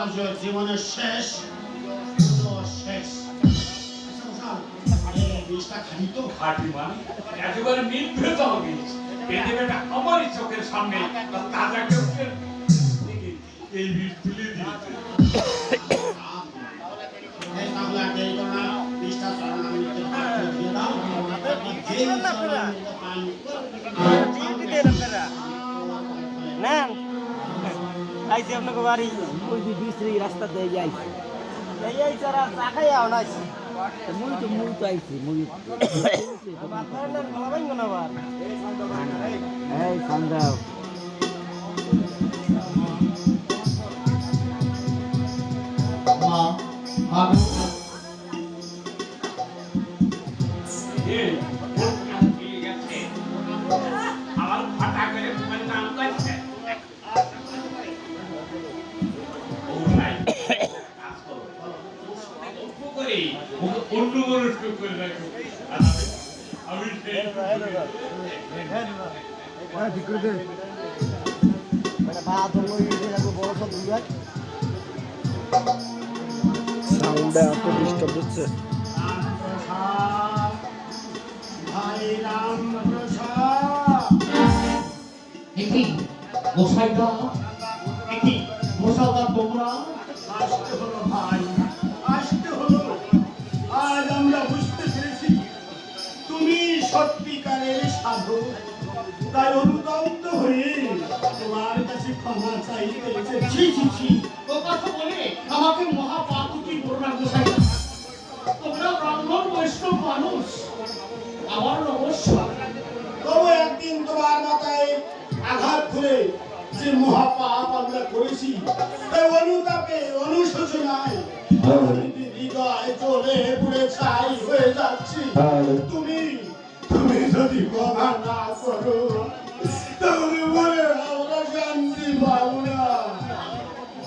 আজ জীবনের শেষ শেষ বিষটা খালি তো খাটি মানে একেবারে নির্ভেজ হবে বেটা আমারই চোখের সামনে তাজা কেউ এই বিষ তুলে দিয়েছে আইসি আপনাকে বাড়ি ওই যে বিশ্রী রাস্তা দিয়ে যাই এই সারা চা খাই আও না মুই তো আইছি মুই আপনার নাম বলাবেন না আবার এই সন্দেহ মা আমি আমার ফাটা করে নাম করছে অন্য মানুষকে করে রাখো আমি ঠিক করে দে বা তো ওই বড় সব দুই সাউন্ডে এত ডিস্টার্ব হচ্ছে ভাই রাম প্রসাদ একই গোসাইদা একই গোসাইদা তোমরা আসতে হলো ভাই আসতে হলো আজ আমরা বুঝতে পেরেছি তুমি সত্যিকারের সাধু তাই অনুতপ্ত হয়ে তোমার কাছে ক্ষমা চাইতে এসেছি ও কথা বলে আমাকে মহাপাতকি করোনা গোসাইদা তোমরা ব্রাহ্মণ বৈষ্ণব মানুষ আমার নমস্কার তবু একদিন তোমার মাথায় আঘাত করে যে মহাপাপ আমরা করেছি তাই অনুতাপে অনুশোচনায় হৃদয় চলে পুড়ে ছাই হয়ে যাচ্ছি তুমি তুমি যদি ক্ষমা না করো তাহলে মনে আমরা শান্তি পাবো না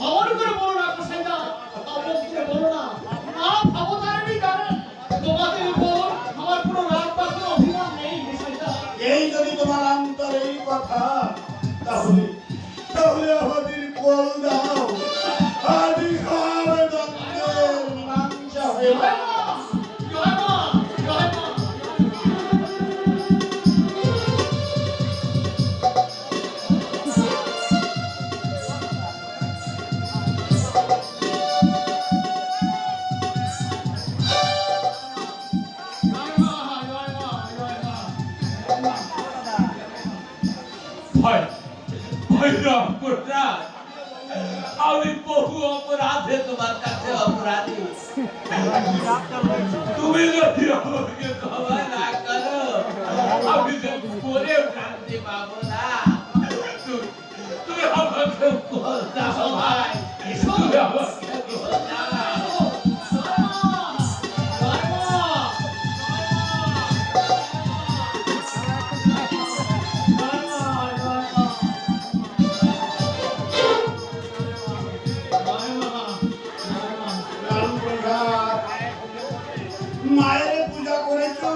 আমার করে বলো না গোসাইদা আমার করে বলো না অবতারণী কারণ তোমাদের উপর আমার কোনো রাগ বা কোনো অভিমান নেই গোসাইদা এই যদি তোমার অন্তরে এই কথা তাহলে তাহলে আমাদের কল দাও আদি সব দত্তের মীমাংসা হয়ে জয় মা জয় মা জয় মা ভয় ভৈরব প্রসাদ আমি বহু অপরাধে তোমার কাছে অপরাধী তুমি যদি আমাকে ক্ষমা না করো আমি যে পরেও শান্তি পাবো না তুমি আমাকে বলতা ভাই তুমি আমাকে বলতা মায়ের পূজা করেছো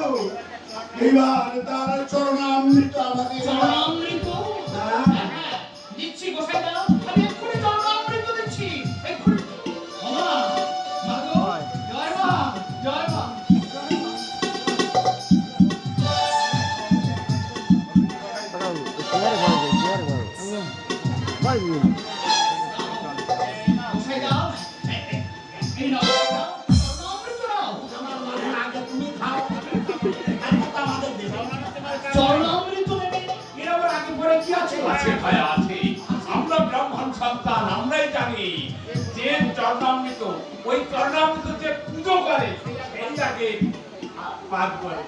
এবার তার চরণামৃত আমাকে চরণামৃত হ্যাঁ দিচ্ছি গোসাইদা আমি এক্ষুনি চরণামৃত দিচ্ছি এক্ষুনি মা মাগো জয় মা জয় মা গোসাইদা এই নাও চরণামৃত নাও আগে তুমি খাও আমাদের দেবে চরণামৃত নেবে এর আবার আগে পরে কি আছে আছে ভাই আছে আমরা ব্রাহ্মণ সন্তান আমরাই জানি যে চরণামৃত ওই চরণামৃত যে পুজো করে সেই আগে পাঠ করে